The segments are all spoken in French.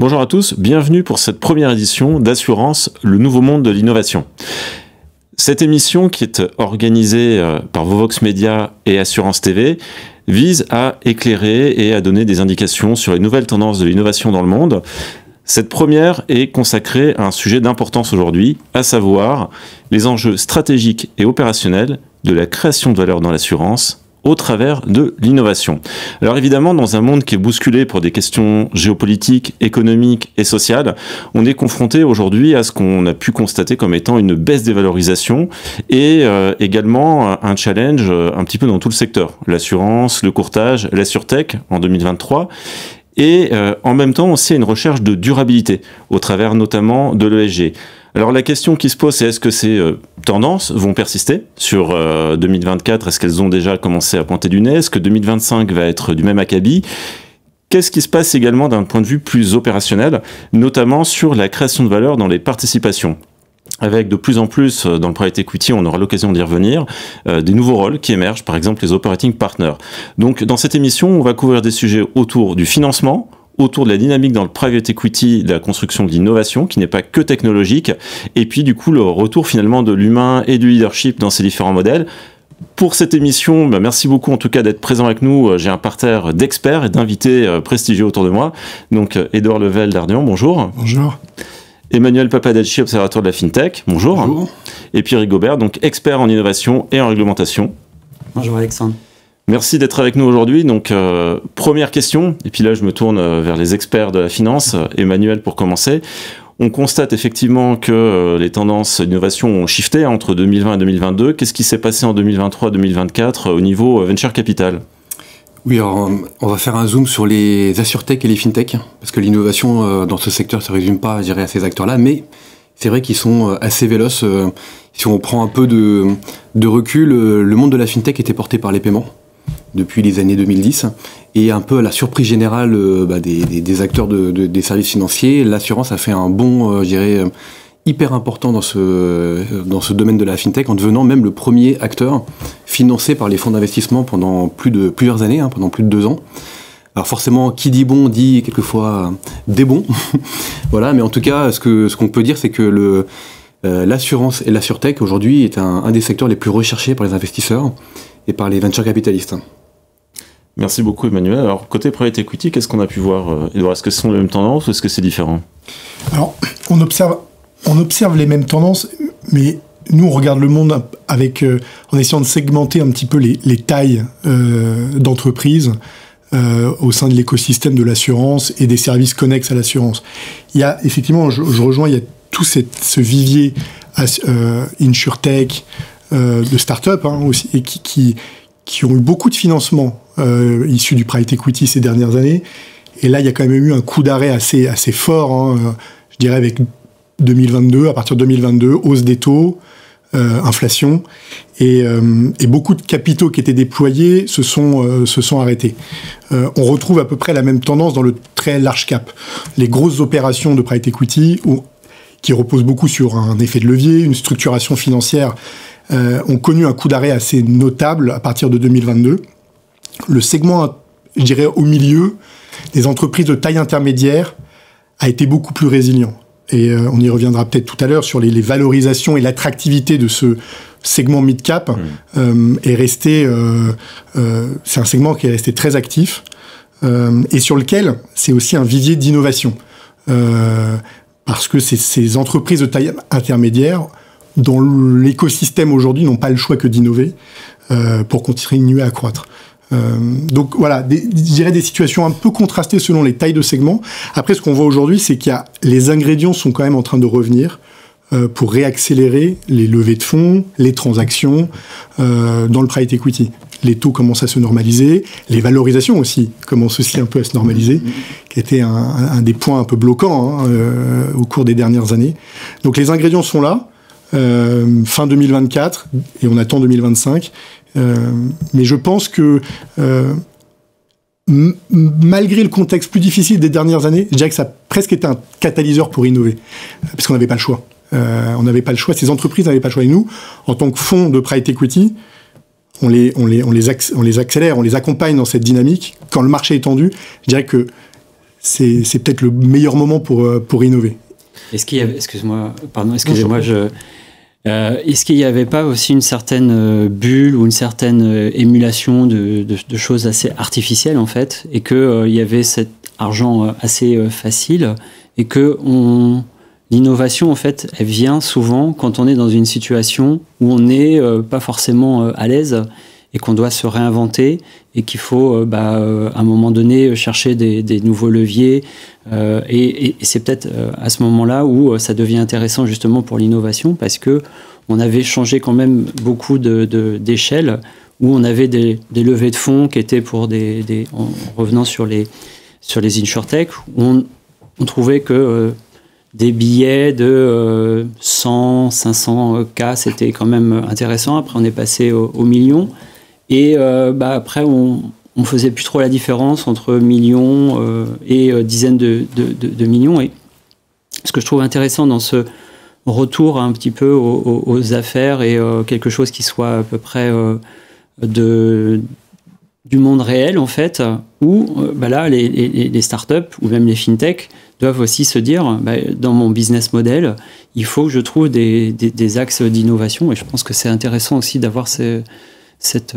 Bonjour à tous, bienvenue pour cette première édition d'Assurance, le nouveau monde de l'innovation. Cette émission, qui est organisée par Vovox Media et Assurance TV, vise à éclairer et à donner des indications sur les nouvelles tendances de l'innovation dans le monde. Cette première est consacrée à un sujet d'importance aujourd'hui, à savoir les enjeux stratégiques et opérationnels de la création de valeur dans l'assurance au travers de l'innovation. Alors évidemment, dans un monde qui est bousculé pour des questions géopolitiques, économiques et sociales, on est confronté aujourd'hui à ce qu'on a pu constater comme étant une baisse des valorisations et également un challenge un petit peu dans tout le secteur. L'assurance, le courtage, la surtech en 2023. Et en même temps aussi une recherche de durabilité, au travers notamment de l'ESG. Alors la question qui se pose, c'est est-ce que ces tendances vont persister sur 2024? Est-ce qu'elles ont déjà commencé à pointer du nez? Est-ce que 2025 va être du même acabit? Qu'est-ce qui se passe également d'un point de vue plus opérationnel, notamment sur la création de valeur dans les participations? Avec de plus en plus dans le private equity, on aura l'occasion d'y revenir, des nouveaux rôles qui émergent, par exemple les operating partners. Donc dans cette émission, on va couvrir des sujets autour du financement, autour de la dynamique dans le private equity, de la construction de l'innovation, qui n'est pas que technologique, et puis du coup le retour finalement de l'humain et du leadership dans ces différents modèles. Pour cette émission, merci beaucoup en tout cas d'être présent avec nous. J'ai un parterre d'experts et d'invités prestigieux autour de moi. Donc Édouard Level d'Ardian, bonjour. Bonjour. Emmanuel Papadacci, observateur de la FinTech, bonjour. Bonjour. Et Pierre Gobert, donc expert en innovation et en réglementation. Bonjour Alexandre. Merci d'être avec nous aujourd'hui. Donc, première question, et puis là je me tourne vers les experts de la finance. Emmanuel, pour commencer, on constate effectivement que les tendances d'innovation ont shifté entre 2020 et 2022. Qu'est-ce qui s'est passé en 2023-2024 au niveau venture capital ? Oui, alors on va faire un zoom sur les assurtech et les fintech, parce que l'innovation dans ce secteur ne se résume pas, je dirais, à ces acteurs-là, mais c'est vrai qu'ils sont assez véloces. Si on prend un peu de recul, le monde de la fintech était porté par les paiements depuis les années 2010, et un peu à la surprise générale des acteurs des services financiers, l'assurance a fait un bond, je dirais, hyper important dans ce domaine de la fintech, en devenant même le premier acteur financé par les fonds d'investissement pendant plusieurs années, pendant plus de 2 ans. Alors forcément, qui dit bon dit quelquefois des bons. Voilà, mais en tout cas, ce qu'on peut dire, c'est que l'assurance et la surtech aujourd'hui est un des secteurs les plus recherchés par les investisseurs et par les venture capitalistes. Merci beaucoup Emmanuel. Alors côté private equity, qu'est-ce qu'on a pu voir, Edouard? Est-ce que ce sont les mêmes tendances ou est-ce que c'est différent? Alors, on observe les mêmes tendances, mais nous on regarde le monde en essayant de segmenter un petit peu les tailles d'entreprises au sein de l'écosystème de l'assurance et des services connexes à l'assurance. Il y a effectivement, je rejoins, il y a tout ce vivier InsurTech, de start-up aussi, et qui ont eu beaucoup de financement issus du private equity ces dernières années. Et là, il y a quand même eu un coup d'arrêt assez fort, je dirais, avec 2022, à partir de 2022, hausse des taux, inflation, et beaucoup de capitaux qui étaient déployés se sont arrêtés. On retrouve à peu près la même tendance dans le très large cap. Les grosses opérations de private equity, qui reposent beaucoup sur un effet de levier, une structuration financière, ont connu un coup d'arrêt assez notable à partir de 2022. Le segment, je dirais, au milieu, des entreprises de taille intermédiaire, a été beaucoup plus résilient. Et on y reviendra peut-être tout à l'heure sur les valorisations et l'attractivité de ce segment mid-cap est resté... c'est un segment qui est resté très actif et sur lequel c'est aussi un vivier d'innovation. Parce que c'est ces entreprises de taille intermédiaire dont l'écosystème aujourd'hui n'ont pas le choix que d'innover pour continuer à croître. Donc voilà, je dirais des situations un peu contrastées selon les tailles de segments. Après, ce qu'on voit aujourd'hui, c'est les ingrédients sont quand même en train de revenir pour réaccélérer les levées de fonds, les transactions dans le private equity. Les taux commencent à se normaliser, les valorisations aussi commencent aussi un peu à se normaliser, qui était un des points un peu bloquants au cours des dernières années. Donc les ingrédients sont là. Fin 2024 et on attend 2025, mais je pense que malgré le contexte plus difficile des dernières années, je dirais que ça a presque été un catalyseur pour innover, parce qu'on n'avait pas le choix. On n'avait pas le choix, ces entreprises n'avaient pas le choix. Et nous, en tant que fonds de private equity, on les accélère, on les accompagne dans cette dynamique. Quand le marché est tendu, je dirais que c'est peut-être le meilleur moment pour innover. Est-ce qu'il y avait, excusez-moi, est-ce qu'il n'y avait pas aussi une certaine bulle ou une certaine émulation de choses assez artificielles en fait, et qu'il y avait cet argent assez facile, et que l'innovation en fait, elle vient souvent quand on est dans une situation où on n'est pas forcément à l'aise et qu'on doit se réinventer et qu'il faut à un moment donné chercher des nouveaux leviers et c'est peut-être à ce moment-là où ça devient intéressant justement pour l'innovation, parce que on avait changé quand même beaucoup d'échelles, où on avait des levées de fonds qui étaient pour en revenant sur les insurtech, où on trouvait que des billets de 100, 500 cas, c'était quand même intéressant. Après, on est passé aux millions. Et après, on faisait plus trop la différence entre millions et dizaines de millions. Et ce que je trouve intéressant dans ce retour un petit peu aux affaires et quelque chose qui soit à peu près du monde réel, en fait, où là, les startups ou même les fintech doivent aussi se dire, dans mon business model, il faut que je trouve des axes d'innovation. Et je pense que c'est intéressant aussi d'avoir cette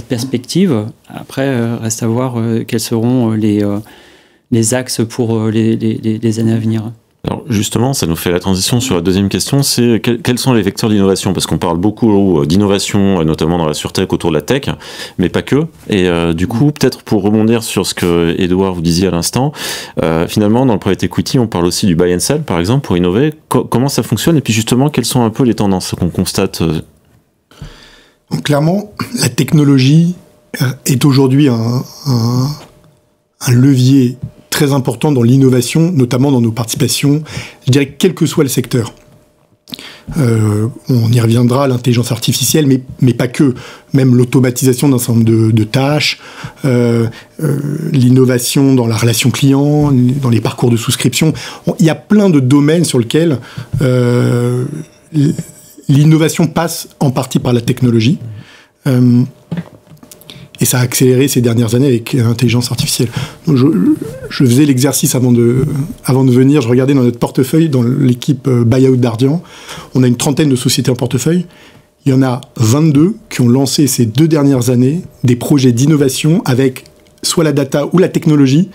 perspective. Après, reste à voir quels seront les axes pour les années à venir. Alors justement, ça nous fait la transition sur la deuxième question, c'est quels sont les vecteurs d'innovation ? Parce qu'on parle beaucoup d'innovation, notamment dans la surtech, autour de la tech, mais pas que. Et du coup, peut-être pour rebondir sur ce que Edouard vous disiez à l'instant, finalement, dans le private equity, on parle aussi du buy and sell, par exemple, pour innover. Comment ça fonctionne ? Et puis justement, quelles sont un peu les tendances qu'on constate ? Donc clairement, la technologie est aujourd'hui un levier très important dans l'innovation, notamment dans nos participations, je dirais quel que soit le secteur. On y reviendra, l'intelligence artificielle, mais pas que. Même l'automatisation d'un certain nombre de tâches, l'innovation dans la relation client, dans les parcours de souscription. Il y a plein de domaines sur lesquels l'innovation passe en partie par la technologie. Et ça a accéléré ces dernières années avec l'intelligence artificielle. Donc je faisais l'exercice avant de venir, je regardais dans notre portefeuille, dans l'équipe Buyout d'Ardian, on a une trentaine de sociétés en portefeuille. Il y en a 22 qui ont lancé ces 2 dernières années des projets d'innovation avec soit la data ou la technologie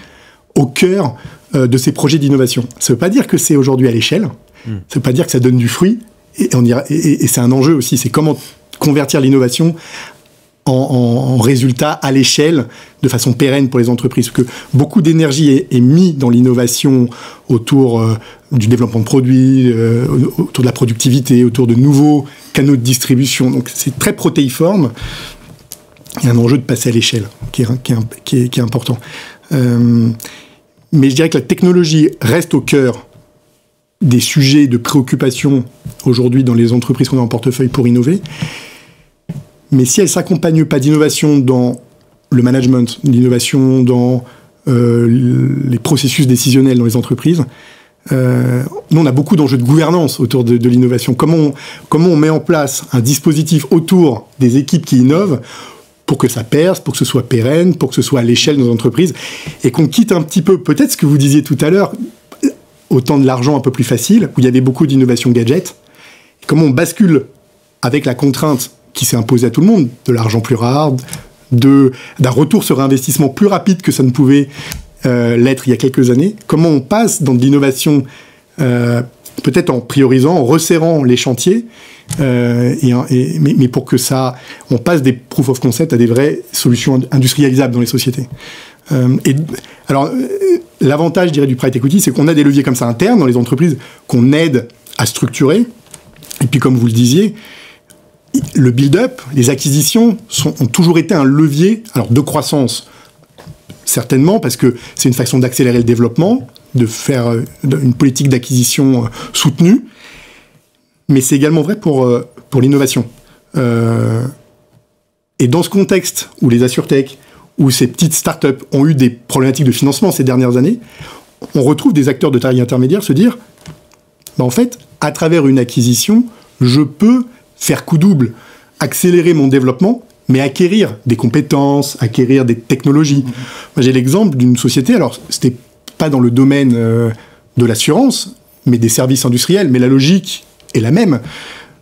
au cœur de ces projets d'innovation. Ça ne veut pas dire que c'est aujourd'hui à l'échelle, ça ne veut pas dire que ça donne du fruit, et c'est un enjeu aussi, c'est comment convertir l'innovation en résultat à l'échelle de façon pérenne pour les entreprises. Parce que beaucoup d'énergie est mise dans l'innovation autour du développement de produits, autour de la productivité, autour de nouveaux canaux de distribution. Donc c'est très protéiforme. Il y a un enjeu de passer à l'échelle qui est important. Mais je dirais que la technologie reste au cœur des sujets de préoccupation aujourd'hui dans les entreprises qu'on a en portefeuille pour innover. Mais si elle ne s'accompagne pas d'innovation dans le management, d'innovation dans les processus décisionnels dans les entreprises, nous, on a beaucoup d'enjeux de gouvernance autour de l'innovation. Comment on met en place un dispositif autour des équipes qui innovent pour que ça perce, pour que ce soit pérenne, pour que ce soit à l'échelle de nos entreprises, et qu'on quitte un petit peu, peut-être ce que vous disiez tout à l'heure, autant de l'argent un peu plus facile, où il y avait beaucoup d'innovation gadget. Comment on bascule avec la contrainte qui s'est imposé à tout le monde, de l'argent plus rare, d'un retour sur investissement plus rapide que ça ne pouvait l'être il y a quelques années. Comment on passe dans de l'innovation, peut-être en priorisant, en resserrant les chantiers, mais pour que on passe des proof of concept à des vraies solutions industrialisables dans les sociétés. L'avantage, je dirais, du private equity, c'est qu'on a des leviers comme ça internes dans les entreprises qu'on aide à structurer. Et puis, comme vous le disiez, le build-up, les acquisitions ont toujours été un levier de croissance, certainement, parce que c'est une façon d'accélérer le développement, de faire une politique d'acquisition soutenue, mais c'est également vrai pour l'innovation. Et dans ce contexte où les assurtech, où ces petites startups ont eu des problématiques de financement ces dernières années, on retrouve des acteurs de taille intermédiaire se dire, en fait, à travers une acquisition, je peux faire coup double, accélérer mon développement, mais acquérir des compétences, acquérir des technologies. Moi, j'ai l'exemple d'une société, alors c'était pas dans le domaine de l'assurance, mais des services industriels. Mais la logique est la même.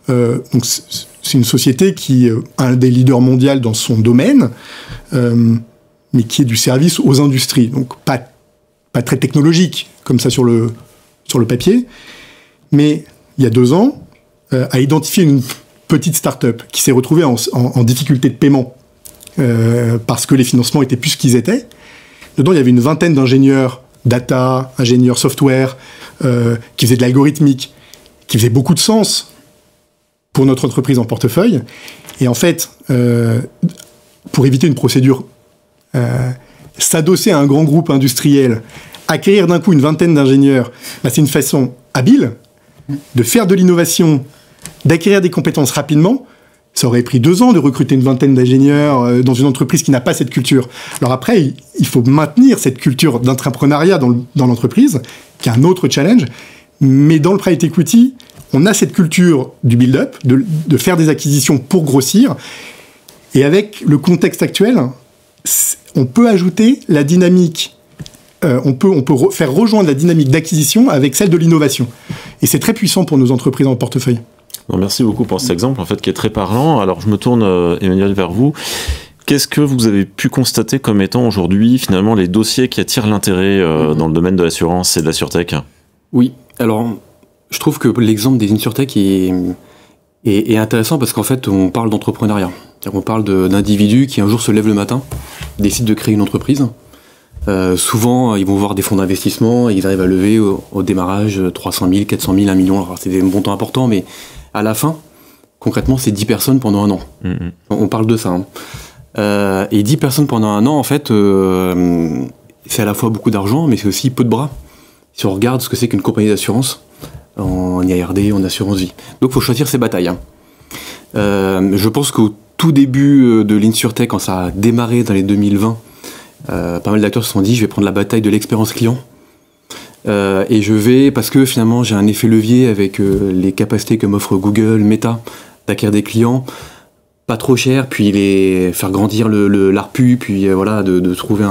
Donc c'est une société qui est un des leaders mondiaux dans son domaine, mais qui est du service aux industries. Donc pas très technologique, comme ça sur le papier. Mais il y a 2 ans, a identifié une petite start-up qui s'est retrouvée en difficulté de paiement parce que les financements étaient plus ce qu'ils étaient. Dedans, il y avait une vingtaine d'ingénieurs data, ingénieurs software, qui faisaient de l'algorithmique, qui faisaient beaucoup de sens pour notre entreprise en portefeuille. Et en fait, pour éviter une procédure, s'adosser à un grand groupe industriel, acquérir d'un coup une vingtaine d'ingénieurs, c'est une façon habile de faire de l'innovation, d'acquérir des compétences rapidement. Ça aurait pris 2 ans de recruter une vingtaine d'ingénieurs dans une entreprise qui n'a pas cette culture. Alors après, il faut maintenir cette culture d'entrepreneuriat dans l'entreprise, qui est un autre challenge. Mais dans le private equity, on a cette culture du build-up, de faire des acquisitions pour grossir. Et avec le contexte actuel, on peut ajouter la dynamique, on peut faire rejoindre la dynamique d'acquisition avec celle de l'innovation. Et c'est très puissant pour nos entreprises en portefeuille. Bon, merci beaucoup pour cet exemple, en fait, qui est très parlant. Alors, je me tourne, Emmanuel, vers vous. Qu'est-ce que vous avez pu constater comme étant aujourd'hui, finalement, les dossiers qui attirent l'intérêt dans le domaine de l'assurance et de la surtech ? Oui, alors, je trouve que l'exemple des insurtech est intéressant parce qu'en fait, on parle d'entrepreneuriat. On parle d'individus qui un jour se lèvent le matin, décident de créer une entreprise. Souvent, ils vont voir des fonds d'investissement et ils arrivent à lever au démarrage 300 000, 400 000, 1 million. Alors, c'est des montants importants, mais à la fin, concrètement, c'est 10 personnes pendant 1 an. On parle de ça. Et 10 personnes pendant 1 an, en fait, c'est à la fois beaucoup d'argent, mais c'est aussi peu de bras. Si on regarde ce que c'est qu'une compagnie d'assurance, en IARD, en assurance vie. Donc, il faut choisir ses batailles. Je pense qu'au tout début de l'InsurTech, quand ça a démarré dans les 2020, pas mal d'acteurs se sont dit, je vais prendre la bataille de l'expérience client. Et je vais, parce que finalement j'ai un effet levier avec les capacités que m'offre Google, Meta, d'acquérir des clients pas trop chers, puis les faire grandir l'ARPU, puis voilà, de trouver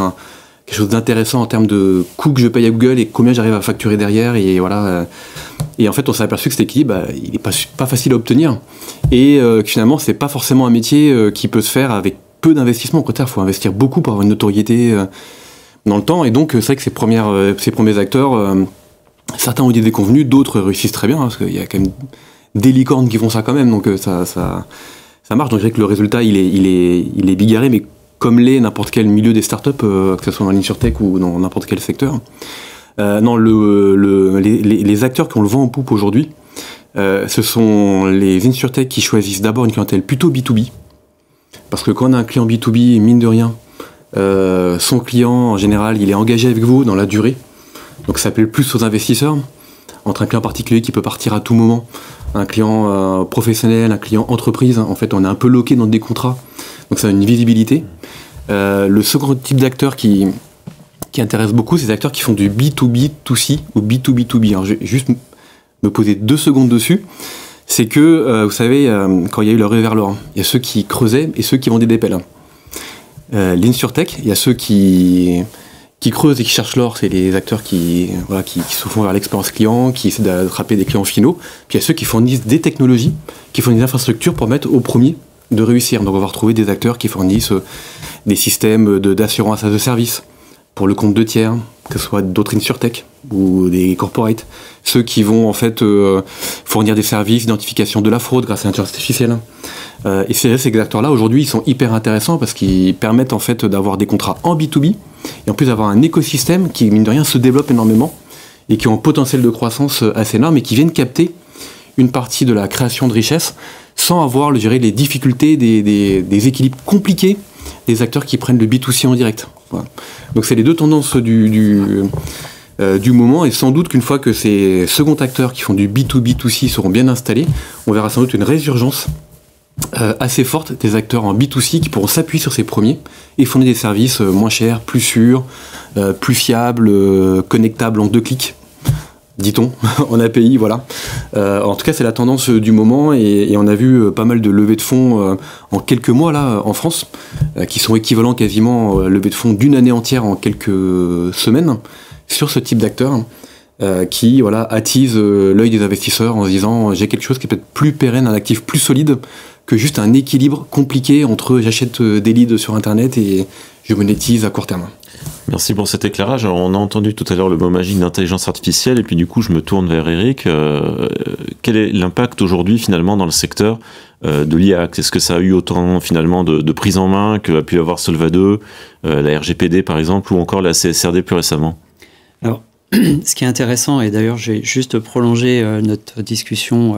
quelque chose d'intéressant en termes de coûts que je paye à Google et combien j'arrive à facturer derrière, et voilà. Et en fait, on s'est aperçu que cet équilibre, il n'est pas facile à obtenir, et que finalement, c'est pas forcément un métier qui peut se faire avec peu d'investissement. Au contraire, il faut investir beaucoup pour avoir une notoriété dans le temps. Et donc, c'est vrai que ces premiers acteurs, certains ont des déconvenus, d'autres réussissent très bien, parce qu'il y a quand même des licornes qui font ça quand même. Donc, ça marche. Donc, je dirais que le résultat, il est bigarré, mais comme l'est n'importe quel milieu des startups, que ce soit dans l'InsurTech ou dans n'importe quel secteur. Non, les acteurs qui ont le vent en poupe aujourd'hui, ce sont les InsurTech qui choisissent d'abord une clientèle plutôt B2B. Parce que quand on a un client B2B, mine de rien, son client, en général, il est engagé avec vous dans la durée. Donc ça appelle plus aux investisseurs. Entre un client particulier qui peut partir à tout moment, un client professionnel, un client entreprise, en fait, on est un peu loqué dans des contrats. Donc ça a une visibilité. Le second type d'acteurs qui intéresse beaucoup, c'est les acteurs qui font du B2B2C ou B2B2B. Alors, je vais juste me poser 2 secondes dessus. C'est que, vous savez, quand il y a eu le vers l'or, il y a ceux qui creusaient et ceux qui vendaient des pelles. L'InsurTech, il y a ceux qui creusent et qui cherchent l'or, c'est les acteurs qui se font vers l'expérience client, qui essaient d'attraper des clients finaux. Puis il y a ceux qui fournissent des technologies, qui fournissent des infrastructures pour mettre au premier de réussir. Donc on va retrouver des acteurs qui fournissent des systèmes d'assurance as a service pour le compte de tiers, que ce soit d'autres InsurTech ou des corporates. Ceux qui vont en fait fournir des services d'identification de la fraude grâce à l'intelligence artificielle. Et ces acteurs-là, aujourd'hui, ils sont hyper intéressants parce qu'ils permettent en fait d'avoir des contrats en B2B et en plus d'avoir un écosystème qui, mine de rien, se développe énormément et qui ont un potentiel de croissance assez énorme et qui viennent capter une partie de la création de richesse sans avoir, je dirais, les difficultés des équilibres compliqués des acteurs qui prennent le B2C en direct. Voilà. Donc c'est les 2 tendances du moment, et sans doute qu'une fois que ces seconds acteurs qui font du B2B2C seront bien installés, on verra sans doute une résurgence assez forte des acteurs en B2C qui pourront s'appuyer sur ces premiers et fournir des services moins chers, plus sûrs, plus fiables, connectables en 2 clics, dit-on, en API, voilà. En tout cas, c'est la tendance du moment, et on a vu pas mal de levées de fonds en quelques mois là en France, qui sont équivalents quasiment levées de fonds d'1 année entière en quelques semaines, sur ce type d'acteurs qui attise l'œil des investisseurs en se disant j'ai quelque chose qui est peut-être plus pérenne, un actif plus solide que juste un équilibre compliqué entre j'achète des leads sur Internet et je monétise à court terme. Merci pour cet éclairage. Alors, on a entendu tout à l'heure le mot magique d'intelligence artificielle, et puis du coup je me tourne vers Eric. Quel est l'impact aujourd'hui finalement dans le secteur de l'IA? Est-ce que ça a eu autant finalement de prise en main que a pu avoir Solva 2, la RGPD par exemple, ou encore la CSRD plus récemment? Alors, ce qui est intéressant, et d'ailleurs j'ai juste prolongé notre discussion,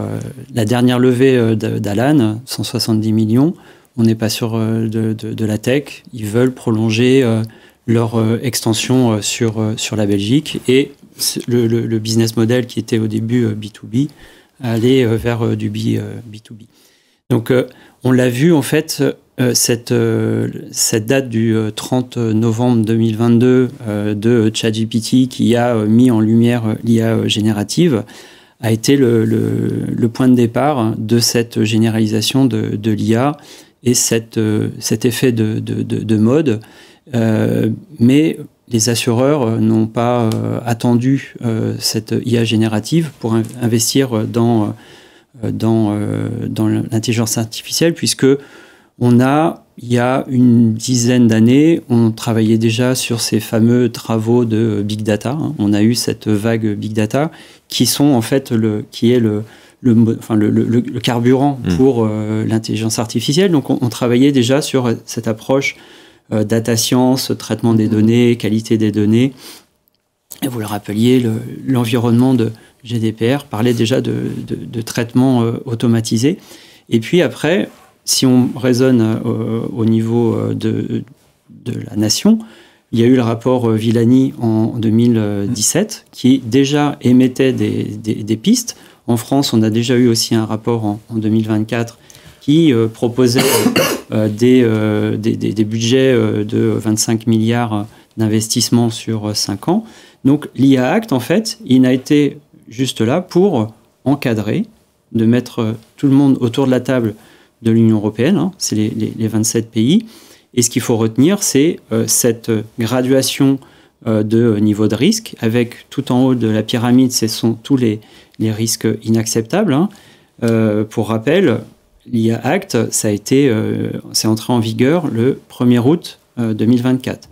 la dernière levée d'Alan, 170 millions, on n'est pas sur de la tech, ils veulent prolonger leur extension sur la Belgique, et le business model qui était au début B2B aller vers du B2B. Donc on l'a vu en fait, cette date du 30 novembre 2022 de ChatGPT qui a mis en lumière l'IA générative a été le point de départ de cette généralisation de l'IA et cet effet de mode. Mais les assureurs n'ont pas attendu cette IA générative pour investir dans l'intelligence artificielle, puisque il y a une dizaine d'années, on travaillait déjà sur ces fameux travaux de Big Data. On a eu cette vague Big Data qui sont en fait le carburant pour l'intelligence artificielle. Donc on travaillait déjà sur cette approche data science, traitement des données, qualité des données. Et vous le rappeliez, l'environnement de GDPR parlait déjà de traitement automatisé. Et puis après, si on raisonne au niveau de la nation, il y a eu le rapport Villani en 2017 qui déjà émettait des pistes. En France, on a déjà eu aussi un rapport en 2024 qui proposait des budgets de 25 milliards d'investissements sur 5 ans. Donc l'IA Act, en fait, il n'a été juste là pour encadrer, de mettre tout le monde autour de la table de l'Union européenne, c'est les 27 pays. Et ce qu'il faut retenir, c'est cette graduation de niveau de risque, avec tout en haut de la pyramide, ce sont tous les risques inacceptables. Pour rappel, l'IA Act, c'est entré en vigueur le 1er août 2024,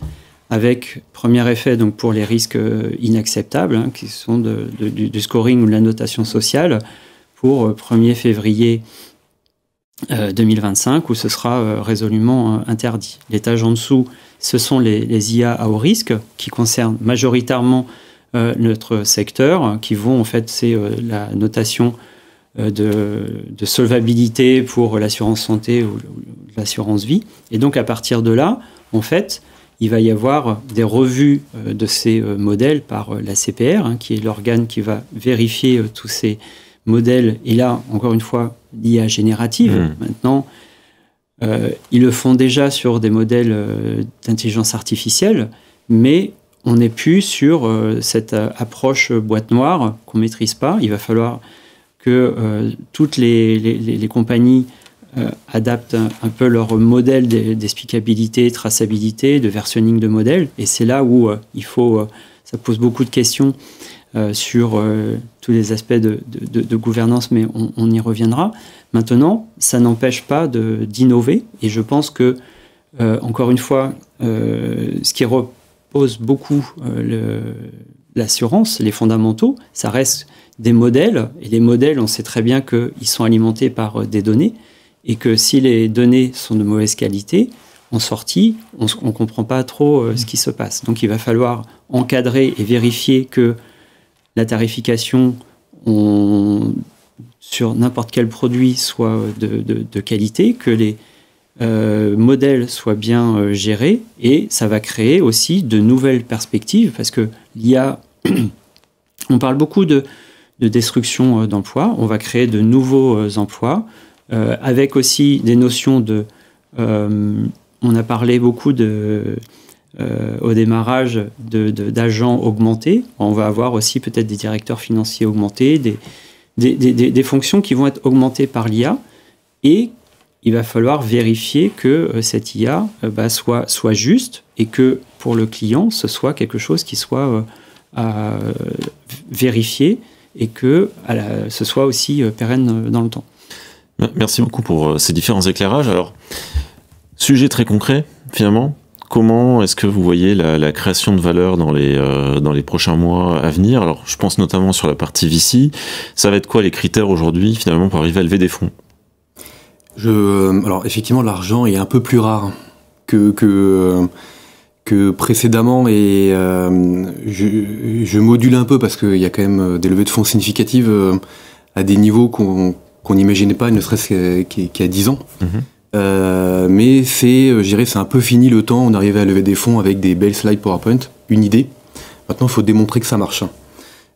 avec premier effet donc, pour les risques inacceptables, qui sont du scoring ou de la notation sociale, pour 1er février 2025, où ce sera résolument interdit. L'étage en dessous, ce sont les IA à haut risque, qui concernent majoritairement notre secteur, qui vont, en fait, c'est la notation de solvabilité pour l'assurance santé ou l'assurance vie. Et donc, à partir de là, en fait, il va y avoir des revues de ces modèles par la CPR, qui est l'organe qui va vérifier tous ces modèles. Et là, encore une fois, l'IA générative. Maintenant, ils le font déjà sur des modèles d'intelligence artificielle, mais on n'est plus sur cette approche boîte noire qu'on ne maîtrise pas. Il va falloir que toutes les compagnies adaptent un peu leur modèle d'explicabilité, traçabilité, de versionning de modèles. Et c'est là où ça pose beaucoup de questions sur tous les aspects de gouvernance, mais on y reviendra. Maintenant, ça n'empêche pas d'innover. Et je pense que, encore une fois, ce qui repose beaucoup l'assurance, les fondamentaux, ça reste des modèles. Et les modèles, on sait très bien qu'ils sont alimentés par des données. Et que si les données sont de mauvaise qualité, en sortie, on ne comprend pas trop ce qui se passe. Donc il va falloir encadrer et vérifier que la tarification sur n'importe quel produit soit de qualité, que les modèles soient bien gérés, et ça va créer aussi de nouvelles perspectives, parce que l'IA, on parle beaucoup de destruction d'emplois, on va créer de nouveaux emplois, avec aussi des notions on a parlé beaucoup au démarrage d'agents augmentés. On va avoir aussi peut-être des directeurs financiers augmentés, des fonctions qui vont être augmentées par l'IA, et il va falloir vérifier que cette IA soit juste, et que pour le client, ce soit quelque chose qui soit vérifié et que ce soit aussi pérenne dans le temps. Merci beaucoup pour ces différents éclairages. Alors, sujet très concret, finalement. Comment est-ce que vous voyez la création de valeur dans les prochains mois à venir? Alors, je pense notamment sur la partie VC. Ça va être quoi les critères aujourd'hui, finalement, pour arriver à lever des fonds? Alors, effectivement, l'argent est un peu plus rare que précédemment, et je module un peu parce qu'il y a quand même des levées de fonds significatives à des niveaux qu'on n'imaginait pas, ne serait-ce qu'il y a 10 ans. Mais je dirais, c'est un peu fini le temps. On arrivait à lever des fonds avec des belles slides PowerPoint, une idée. Maintenant, il faut démontrer que ça marche.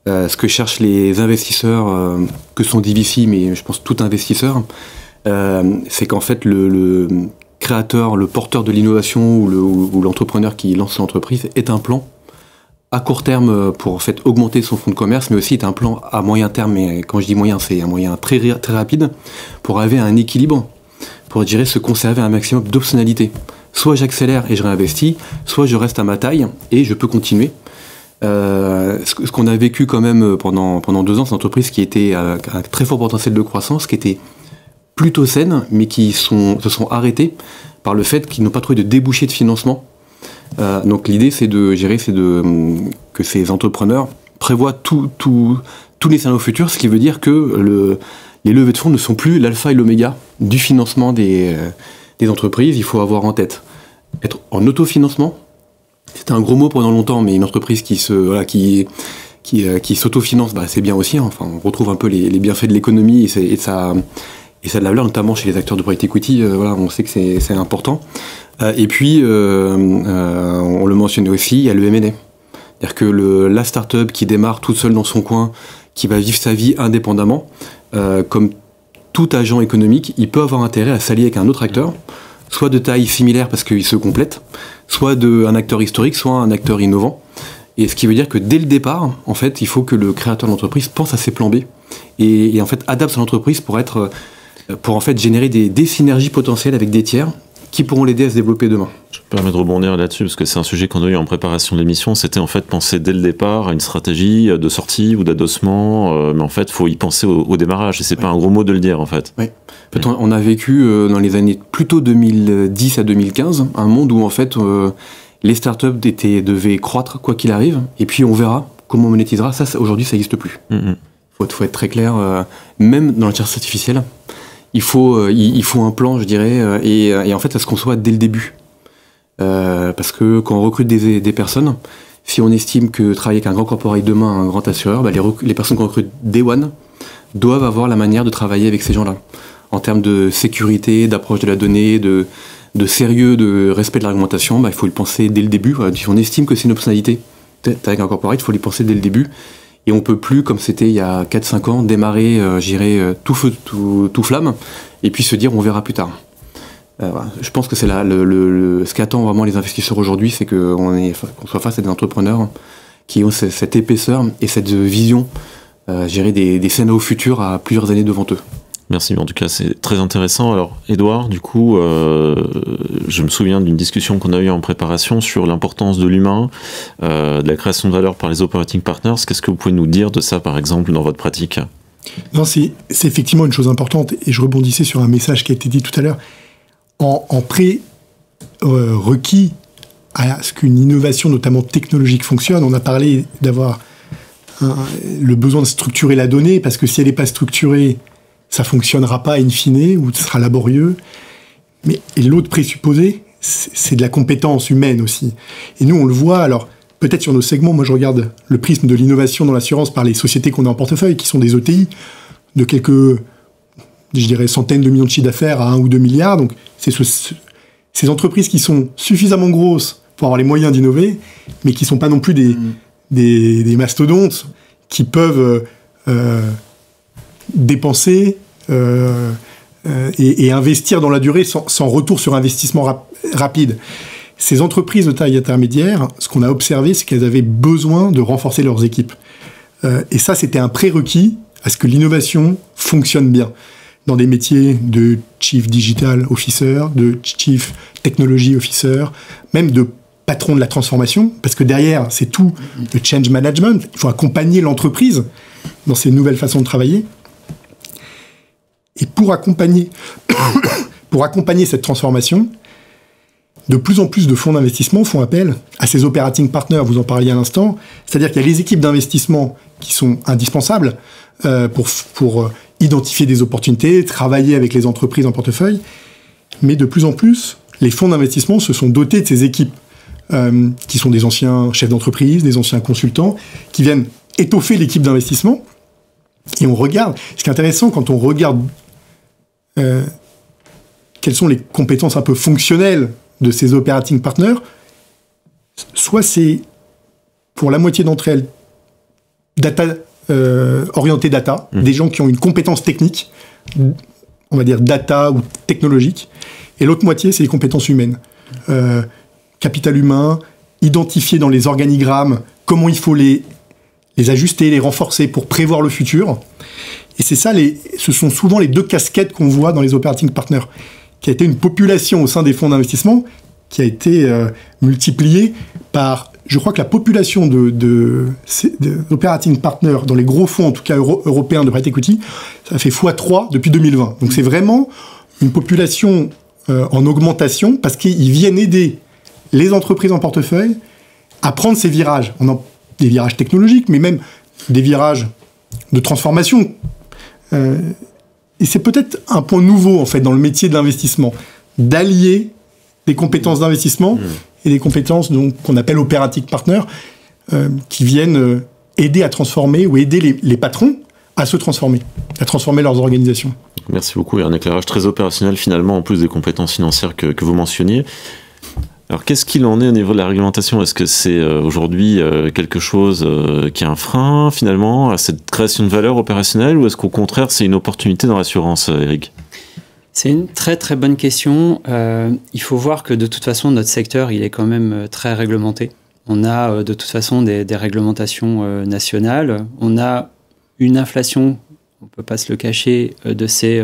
Ce que cherchent les investisseurs, que sont des VC, mais je pense tout investisseur, c'est qu'en fait, le créateur, le porteur de l'innovation ou l'entrepreneur qui lance l'entreprise est un plan à court terme pour en fait augmenter son fonds de commerce, mais aussi est un plan à moyen terme. Et quand je dis moyen, c'est un moyen très rapide pour arriver à un équilibre, pour je dirais se conserver un maximum d'optionnalité. Soit j'accélère et je réinvestis, soit je reste à ma taille et je peux continuer. Ce qu'on a vécu quand même pendant 2 ans, c'est une entreprise qui était à un très fort potentiel de croissance, qui était plutôt saines, mais qui se sont arrêtés par le fait qu'ils n'ont pas trouvé de débouché de financement. Donc l'idée, c'est que ces entrepreneurs prévoient tous les scénarios futurs, ce qui veut dire que les levées de fonds ne sont plus l'alpha et l'oméga du financement des entreprises. Il faut avoir en tête être en autofinancement. C'était un gros mot pendant longtemps, mais une entreprise qui s'autofinance, c'est bien aussi. Enfin, on retrouve un peu les bienfaits de l'économie et ça a de la valeur, notamment chez les acteurs de private equity. On sait que c'est important. Et puis, on le mentionnait aussi, il y a le M&A. C'est-à-dire que la start-up qui démarre toute seule dans son coin, qui va vivre sa vie indépendamment, comme tout agent économique, il peut avoir intérêt à s'allier avec un autre acteur, soit de taille similaire parce qu'il se complète, soit un acteur historique, soit un acteur innovant. Et ce qui veut dire que dès le départ, en fait, il faut que le créateur de l'entreprise pense à ses plans B et en fait adapte son entreprise pour en fait générer des synergies potentielles avec des tiers qui pourront l'aider à se développer demain. Je me permets de rebondir là-dessus, parce que c'est un sujet qu'on a eu en préparation de l'émission, c'était en fait penser dès le départ à une stratégie de sortie ou d'adossement, mais en fait, il faut y penser au démarrage, et c'est pas un gros mot de le dire, en fait. Oui. En fait, on a vécu dans les années plutôt 2010 à 2015, un monde où en fait, les startups devaient croître quoi qu'il arrive, et puis on verra comment on monétisera. Ça aujourd'hui, ça n'existe plus. Faut être très clair, même dans l'intelligence artificielle. Il faut un plan, je dirais, et en fait, ça se conçoit dès le début. Parce que quand on recrute des personnes, si on estime que travailler avec un grand corporate demain, un grand assureur, les personnes qu'on recrute day one doivent avoir la manière de travailler avec ces gens-là. En termes de sécurité, d'approche de la donnée, de sérieux, de respect de l'argumentation, il faut le penser dès le début. Si on estime que c'est une optionnalité avec un corporate, il faut les penser dès le début. Et on peut plus, comme c'était il y a 4-5 ans, démarrer, tout feu, tout flamme, et puis se dire on verra plus tard. Voilà. Je pense que c'est là ce qu'attendent vraiment les investisseurs aujourd'hui, c'est qu'on soit face à des entrepreneurs qui ont cette épaisseur et cette vision, des scénarios futurs à plusieurs années devant eux. Merci, en tout cas c'est très intéressant. Alors Édouard, du coup, je me souviens d'une discussion qu'on a eue en préparation sur l'importance de l'humain, de la création de valeur par les operating partners. Qu'est-ce que vous pouvez nous dire de ça, par exemple, dans votre pratique? Non, c'est effectivement une chose importante, et je rebondissais sur un message qui a été dit tout à l'heure. En requis à ce qu'une innovation, notamment technologique, fonctionne, on a parlé d'avoir le besoin de structurer la donnée, parce que si elle n'est pas structurée, ça fonctionnera pas in fine, ou ce sera laborieux. Et l'autre présupposé, c'est de la compétence humaine aussi. Et nous, on le voit, alors, peut-être sur nos segments, moi je regarde le prisme de l'innovation dans l'assurance par les sociétés qu'on a en portefeuille, qui sont des ETI, de quelques, je dirais, centaines de millions de chiffres d'affaires à 1 ou 2 milliards. Donc, c'est ces entreprises qui sont suffisamment grosses pour avoir les moyens d'innover, mais qui sont pas non plus des mastodontes qui peuvent dépenser et investir dans la durée sans retour sur investissement rapide. Ces entreprises de taille intermédiaire, ce qu'on a observé, c'est qu'elles avaient besoin de renforcer leurs équipes. Et ça, c'était un prérequis à ce que l'innovation fonctionne bien. Dans des métiers de Chief Digital Officer, de Chief Technology Officer, même de patron de la transformation, parce que derrière, c'est tout le change management. Il faut accompagner l'entreprise dans ces nouvelles façons de travailler. Et pour accompagner cette transformation, de plus en plus de fonds d'investissement font appel à ces operating partners, vous en parliez à l'instant. C'est-à-dire qu'il y a les équipes d'investissement qui sont indispensables pour identifier des opportunités, travailler avec les entreprises en portefeuille. Mais de plus en plus, les fonds d'investissement se sont dotés de ces équipes qui sont des anciens chefs d'entreprise, des anciens consultants, qui viennent étoffer l'équipe d'investissement. Et on regarde, ce qui est intéressant quand on regarde quelles sont les compétences un peu fonctionnelles de ces operating partners, soit c'est pour la moitié d'entre elles orienté data, des gens qui ont une compétence technique, on va dire data ou technologique, et l'autre moitié, c'est les compétences humaines. Capital humain, identifier dans les organigrammes comment il faut les ajuster, les renforcer pour prévoir le futur. Et c'est ça, ce sont souvent les deux casquettes qu'on voit dans les operating partners, qui a été une population au sein des fonds d'investissement qui a été multipliée par, je crois que la population d'operating partners dans les gros fonds, en tout cas européens de private equity, ça fait x3 depuis 2020. Donc c'est vraiment une population en augmentation parce qu'ils viennent aider les entreprises en portefeuille à prendre ces virages. On a des virages technologiques, mais même des virages de transformation. Et c'est peut-être un point nouveau, en fait, dans le métier de l'investissement, d'allier des compétences d'investissement et des compétences qu'on appelle operating partners, qui viennent aider à transformer ou aider les patrons à se transformer, à transformer leurs organisations. Merci beaucoup. Et un éclairage très opérationnel, finalement, en plus des compétences financières que vous mentionniez. Alors, qu'est-ce qu'il en est au niveau de la réglementation ? Est-ce que c'est aujourd'hui quelque chose qui est un frein, finalement, à cette création de valeur opérationnelle, ou est-ce qu'au contraire, c'est une opportunité dans l'assurance, Eric ? C'est une très très bonne question. Il faut voir que de toute façon, notre secteur, il est quand même très réglementé. On a de toute façon des réglementations nationales. On a une inflation, on ne peut pas se le cacher, de ces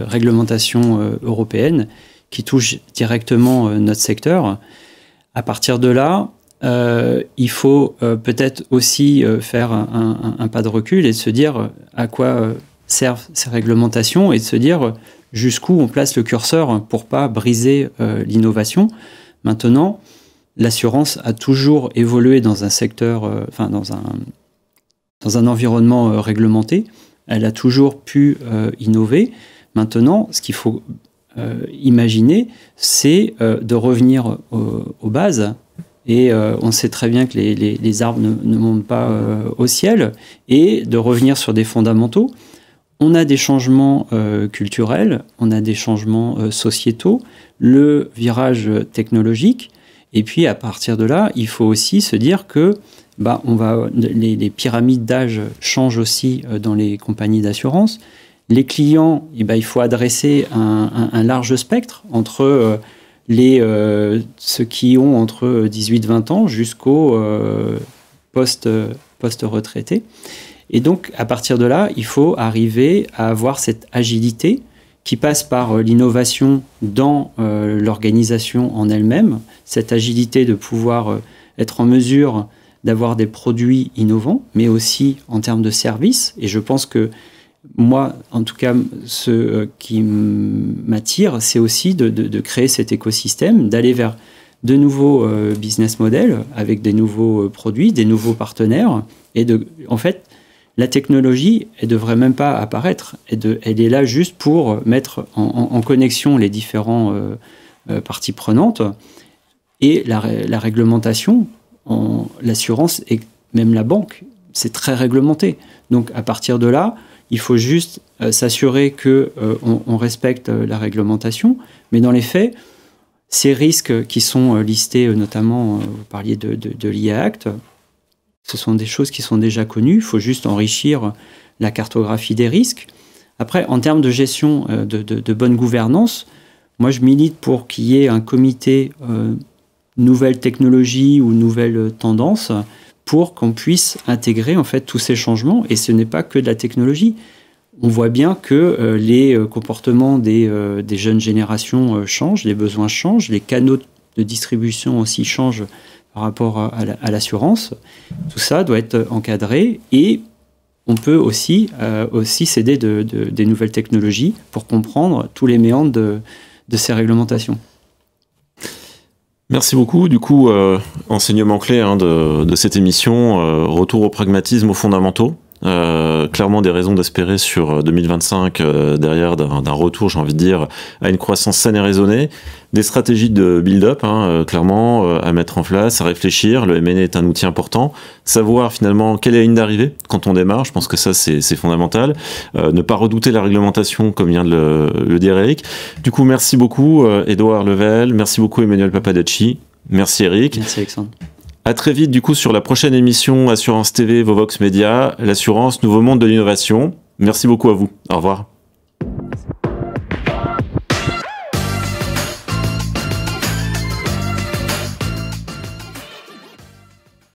réglementations européennes qui touchent directement notre secteur. À partir de là, il faut peut-être aussi faire un pas de recul et de se dire à quoi servent ces réglementations et de se dire jusqu'où on place le curseur pour pas briser l'innovation. Maintenant, l'assurance a toujours évolué dans un secteur, dans un environnement réglementé. Elle a toujours pu innover. Maintenant, ce qu'il faut imaginer, c'est de revenir aux bases. Et on sait très bien que les arbres ne montent pas au ciel, et de revenir sur des fondamentaux. On a des changements culturels, on a des changements sociétaux, le virage technologique, et puis à partir de là, il faut aussi se dire que les pyramides d'âge changent aussi dans les compagnies d'assurance. Les clients, il faut adresser un large spectre entre ceux qui ont entre 18-20 ans jusqu'aux post-retraités. Et donc, à partir de là, il faut arriver à avoir cette agilité qui passe par l'innovation dans l'organisation en elle-même, cette agilité de pouvoir être en mesure d'avoir des produits innovants, mais aussi en termes de services. Et je pense que moi, en tout cas, ce qui m'attire, c'est aussi de créer cet écosystème, d'aller vers de nouveaux business models avec des nouveaux produits, des nouveaux partenaires. Et en fait, la technologie, elle ne devrait même pas apparaître. Elle est là juste pour mettre en connexion les différentes parties prenantes. Et la réglementation, l'assurance et même la banque, c'est très réglementé. Donc, à partir de là, il faut juste s'assurer qu'on respecte la réglementation. Mais dans les faits, ces risques qui sont listés, notamment, vous parliez de l'IA Act, ce sont des choses qui sont déjà connues. Il faut juste enrichir la cartographie des risques. Après, en termes de gestion, de bonne gouvernance, moi, je milite pour qu'il y ait un comité nouvelles technologies ou nouvelles tendances pour qu'on puisse intégrer en fait tous ces changements. Et ce n'est pas que de la technologie. On voit bien que les comportements des jeunes générations changent, les besoins changent, les canaux de distribution aussi changent par rapport à l'assurance. Tout ça doit être encadré et on peut aussi s'aider des nouvelles technologies pour comprendre tous les méandres de ces réglementations. Merci beaucoup. Du coup, enseignement clé de cette émission, retour au pragmatisme, aux fondamentaux. Clairement des raisons d'espérer sur 2025 derrière d'un retour, j'ai envie de dire, à une croissance saine et raisonnée. Des stratégies de build-up, clairement, à mettre en place, à réfléchir. Le M&A est un outil important. Savoir finalement quelle est la ligne d'arrivée quand on démarre, je pense que ça c'est fondamental. Ne pas redouter la réglementation comme vient de le dire Eric. Du coup, merci beaucoup Édouard Level, merci beaucoup Emmanuel Papadacci, merci Eric. Merci Alexandre. À très vite, du coup, sur la prochaine émission Assurance TV, Vovox Media, l'assurance, nouveau monde de l'innovation. Merci beaucoup à vous. Au revoir. Merci.